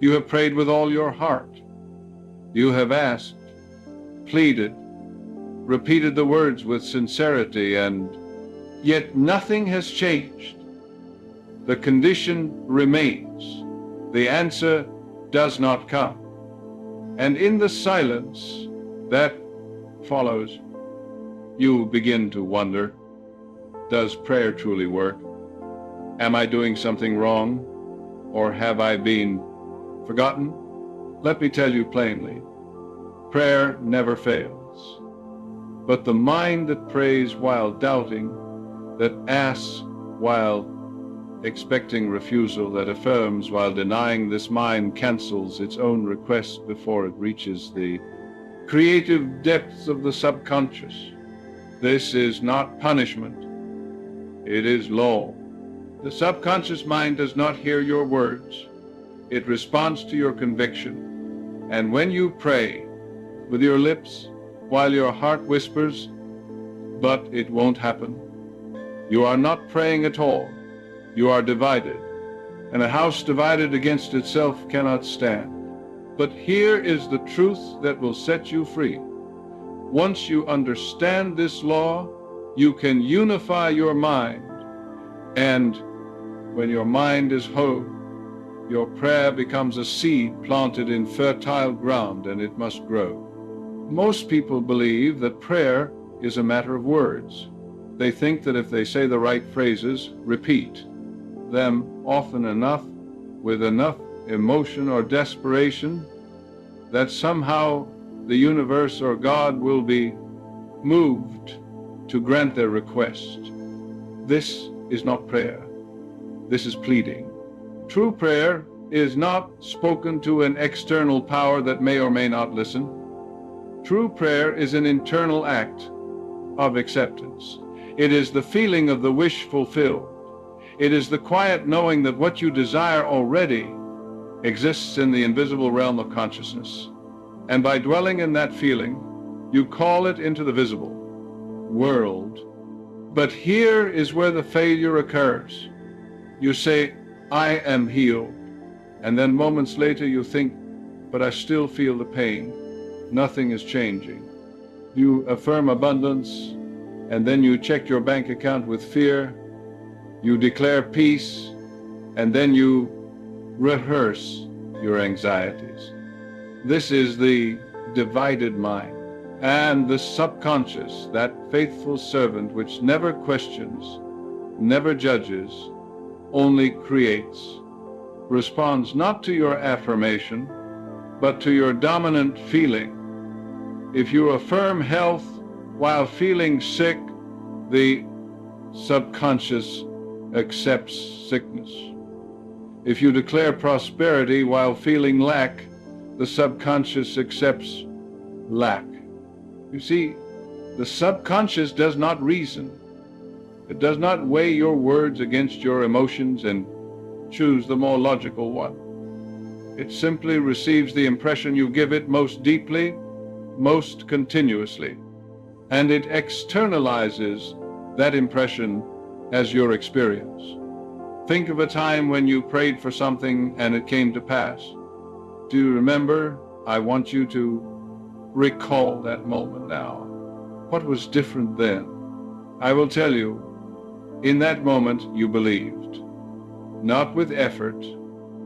You have prayed with all your heart. You have asked, pleaded, repeated the words with sincerity, and yet nothing has changed. The condition remains. The answer does not come. And in the silence that follows, you begin to wonder, does prayer truly work? Am I doing something wrong? Or have I been forgotten? Let me tell you plainly, prayer never fails. But the mind that prays while doubting, that asks while expecting refusal, that affirms while denying, this mind cancels its own request before it reaches the creative depths of the subconscious. This is not punishment. It is law. The subconscious mind does not hear your words. It responds to your conviction. And when you pray with your lips while your heart whispers, but it won't happen, you are not praying at all. You are divided, and a house divided against itself cannot stand. But here is the truth that will set you free. Once you understand this law, you can unify your mind, and when your mind is whole, your prayer becomes a seed planted in fertile ground, and it must grow. Most people believe that prayer is a matter of words. They think that if they say the right phrases, repeat them often enough, with enough emotion or desperation, that somehow the universe or God will be moved to grant their request. This is not prayer. This is pleading. True prayer is not spoken to an external power that may or may not listen. True prayer is an internal act of acceptance. It is the feeling of the wish fulfilled. It is the quiet knowing that what you desire already exists in the invisible realm of consciousness. And by dwelling in that feeling, you call it into the visible world. But here is where the failure occurs. You say, I am healed. And then moments later you think, but I still feel the pain. Nothing is changing. You affirm abundance, and then you check your bank account with fear. You declare peace, and then you rehearse your anxieties. This is the divided mind. And the subconscious, that faithful servant which never questions, never judges, only creates, responds not to your affirmation, but to your dominant feeling. If you affirm health while feeling sick, the subconscious accepts sickness. If you declare prosperity while feeling lack, the subconscious accepts lack. You see, the subconscious does not reason. It does not weigh your words against your emotions and choose the more logical one. It simply receives the impression you give it most deeply, most continuously, and it externalizes that impression as your experience. Think of a time when you prayed for something and it came to pass. Do you remember? I want you to recall that moment now. What was different then? I will tell you, in that moment you believed. Not with effort,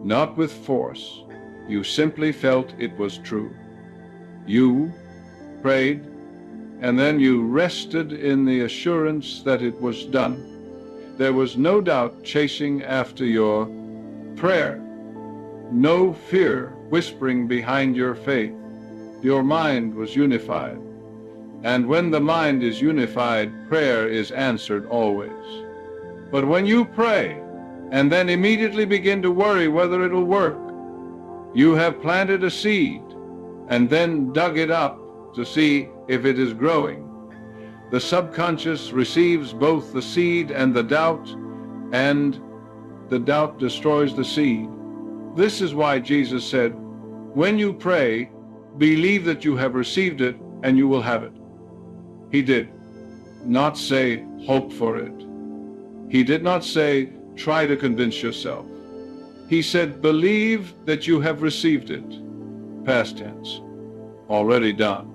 not with force. You simply felt it was true. You prayed, and then you rested in the assurance that it was done. There was no doubt chasing after your prayer, no fear whispering behind your faith. Your mind was unified. And when the mind is unified, prayer is answered always. But when you pray and then immediately begin to worry whether it'll work, you have planted a seed and then dug it up to see if it is growing. The subconscious receives both the seed and the doubt destroys the seed. This is why Jesus said, when you pray, believe that you have received it and you will have it. He did not say, hope for it. He did not say, try to convince yourself. He said, believe that you have received it. Past tense. Already done.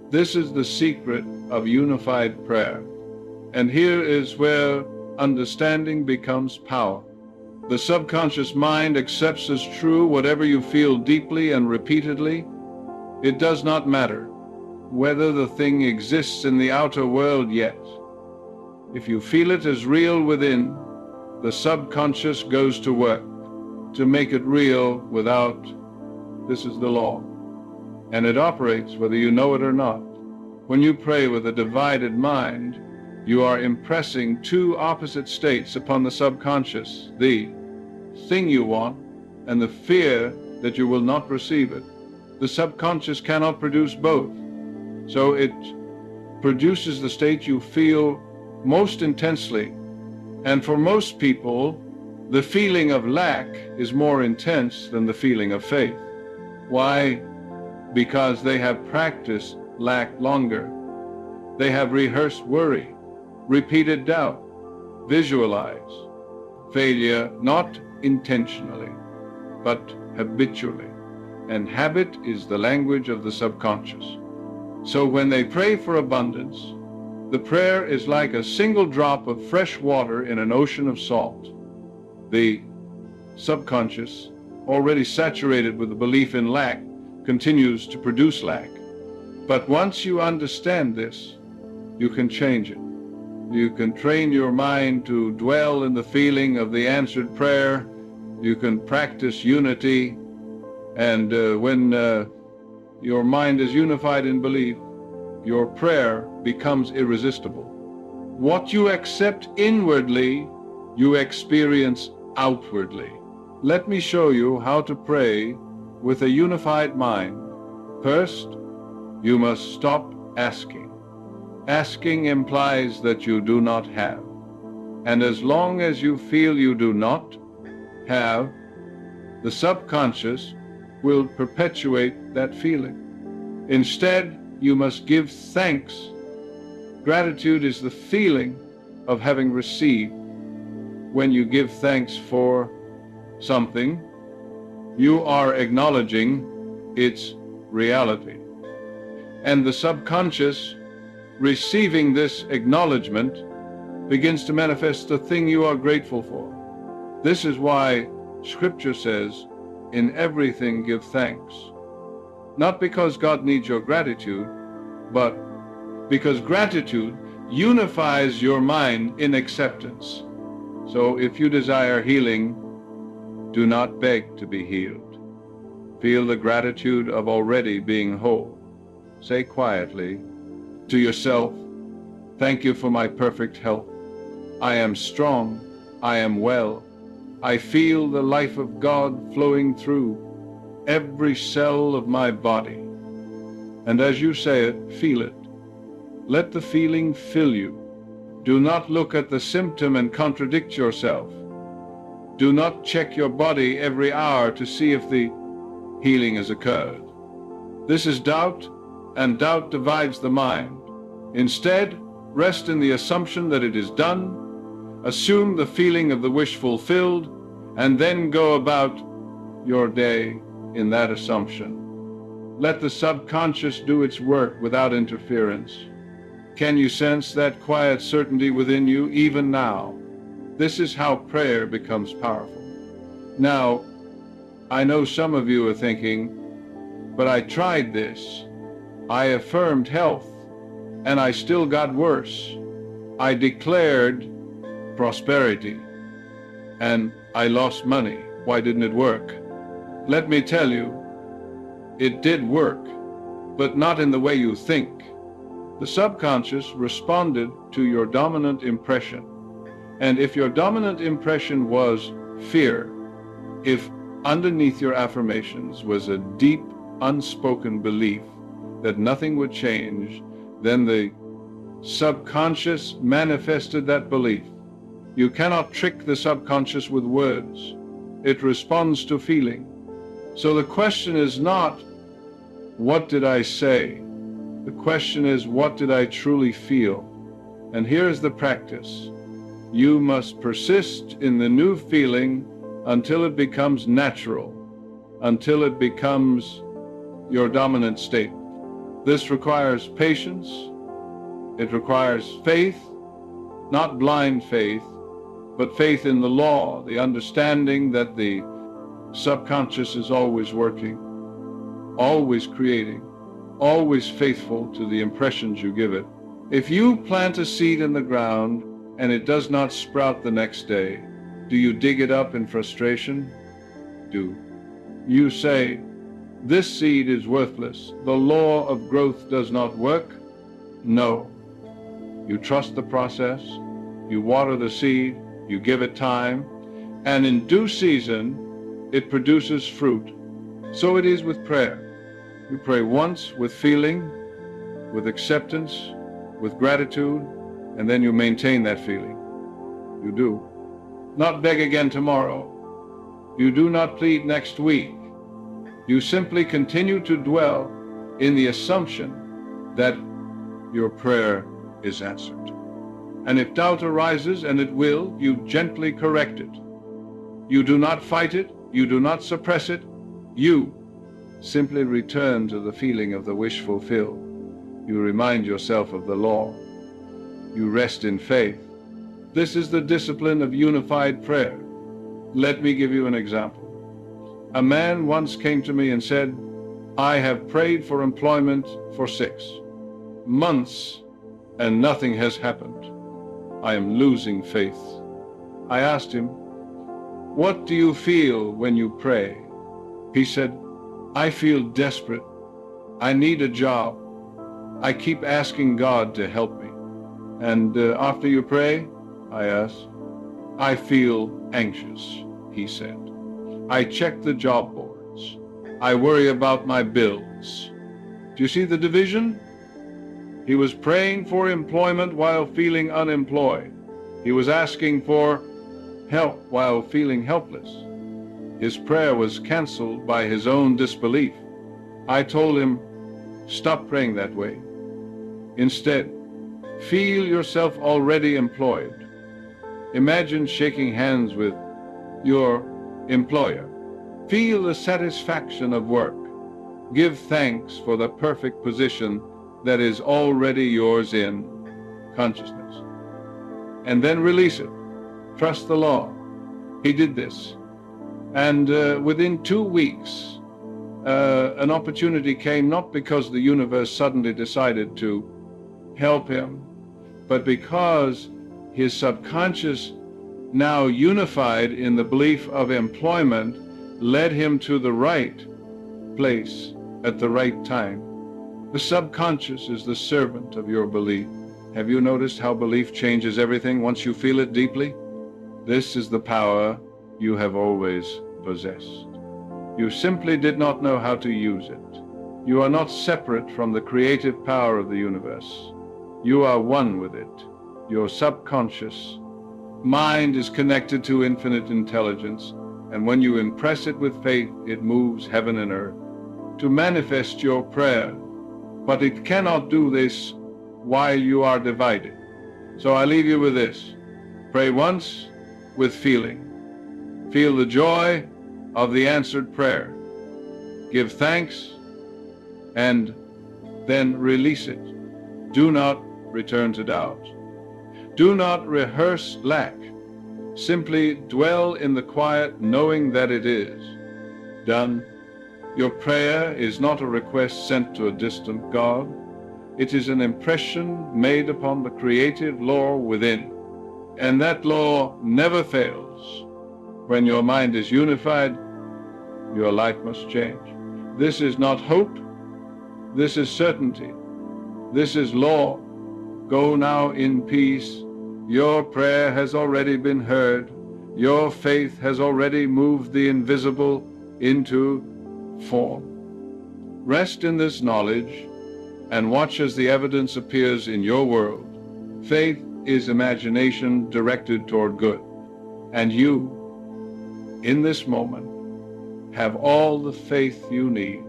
This is the secret of unified prayer. And here is where understanding becomes power. The subconscious mind accepts as true whatever you feel deeply and repeatedly. It does not matter whether the thing exists in the outer world yet. If you feel it as real within, the subconscious goes to work to make it real without. This is the law. And it operates whether you know it or not. When you pray with a divided mind, you are impressing two opposite states upon the subconscious, the thing you want and the fear that you will not receive it. The subconscious cannot produce both. So it produces the state you feel most intensely. And for most people, the feeling of lack is more intense than the feeling of faith. Why? Because they have practiced lack longer. They have rehearsed worry, repeated doubt, visualize failure not intentionally, but habitually. And habit is the language of the subconscious. So when they pray for abundance, the prayer is like a single drop of fresh water in an ocean of salt. The subconscious, already saturated with the belief in lack, continues to produce lack. But once you understand this, you can change it. You can train your mind to dwell in the feeling of the answered prayer. You can practice unity. And when your mind is unified in belief, your prayer becomes irresistible. What you accept inwardly, you experience outwardly. Let me show you how to pray with a unified mind. First, you must stop asking. Asking implies that you do not have. And as long as you feel you do not have, the subconscious will perpetuate that feeling. Instead, you must give thanks. Gratitude is the feeling of having received. When you give thanks for something, you are acknowledging its reality. And the subconscious, receiving this acknowledgement, begins to manifest the thing you are grateful for. This is why Scripture says, in everything give thanks. Not because God needs your gratitude, but because gratitude unifies your mind in acceptance. So if you desire healing, do not beg to be healed. Feel the gratitude of already being whole. Say quietly to yourself, thank you for my perfect health. I am strong. I am well. I feel the life of God flowing through every cell of my body. And as you say it, feel it. Let the feeling fill you. Do not look at the symptom and contradict yourself. Do not check your body every hour to see if the healing has occurred. This is doubt, and doubt divides the mind. Instead, rest in the assumption that it is done. Assume the feeling of the wish fulfilled, and then go about your day in that assumption. Let the subconscious do its work without interference. Can you sense that quiet certainty within you even now? This is how prayer becomes powerful. Now, I know some of you are thinking, but I tried this. I affirmed health, and I still got worse. I declared prosperity, and I lost money. Why didn't it work? Let me tell you, it did work, but not in the way you think. The subconscious responded to your dominant impression. And if your dominant impression was fear, if underneath your affirmations was a deep, unspoken belief that nothing would change, then the subconscious manifested that belief. You cannot trick the subconscious with words. It responds to feeling. So the question is not, what did I say? The question is, what did I truly feel? And here is the practice. You must persist in the new feeling until it becomes natural, until it becomes your dominant state. This requires patience. It requires faith, not blind faith, but faith in the law, the understanding that the subconscious is always working, always creating, always faithful to the impressions you give it. If you plant a seed in the ground and it does not sprout the next day, do you dig it up in frustration? Do. You say, this seed is worthless. The law of growth does not work? No. You trust the process. You water the seed. You give it time. And in due season, it produces fruit. So it is with prayer. You pray once with feeling, with acceptance, with gratitude, and then you maintain that feeling. You do. Not beg again tomorrow. You do not plead next week. You simply continue to dwell in the assumption that your prayer is answered. And if doubt arises, and it will, you gently correct it. You do not fight it. You do not suppress it. You simply return to the feeling of the wish fulfilled. You remind yourself of the law. You rest in faith. This is the discipline of unified prayer. Let me give you an example. A man once came to me and said, I have prayed for employment for 6 months and nothing has happened. I am losing faith. I asked him, what do you feel when you pray? He said, I feel desperate. I need a job. I keep asking God to help me. And after you pray, I asked, I feel anxious, he said. I check the job boards. I worry about my bills. Do you see the division? He was praying for employment while feeling unemployed. He was asking for help while feeling helpless. His prayer was canceled by his own disbelief. I told him, stop praying that way. Instead, feel yourself already employed. Imagine shaking hands with your employer. Feel the satisfaction of work. Give thanks for the perfect position that is already yours in consciousness. And then release it. Trust the law. He did this. And within 2 weeks, an opportunity came, not because the universe suddenly decided to help him, but because his subconscious, now unified in the belief of employment, led him to the right place at the right time. The subconscious is the servant of your belief. Have you noticed how belief changes everything once you feel it deeply? This is the power you have always possessed. You simply did not know how to use it. You are not separate from the creative power of the universe. You are one with it. Your subconscious mind is connected to infinite intelligence, and when you impress it with faith, it moves heaven and earth to manifest your prayer. But it cannot do this while you are divided. So I leave you with this. Pray once with feeling. Feel the joy of the answered prayer. Give thanks and then release it. Do not return to doubt. Do not rehearse lack. Simply dwell in the quiet, knowing that it is done. Your prayer is not a request sent to a distant God. It is an impression made upon the creative law within. And that law never fails. When your mind is unified, your life must change. This is not hope. This is certainty. This is law. Go now in peace. Your prayer has already been heard. Your faith has already moved the invisible into form. Rest in this knowledge and watch as the evidence appears in your world. Faith is imagination directed toward good. And you, in this moment, have all the faith you need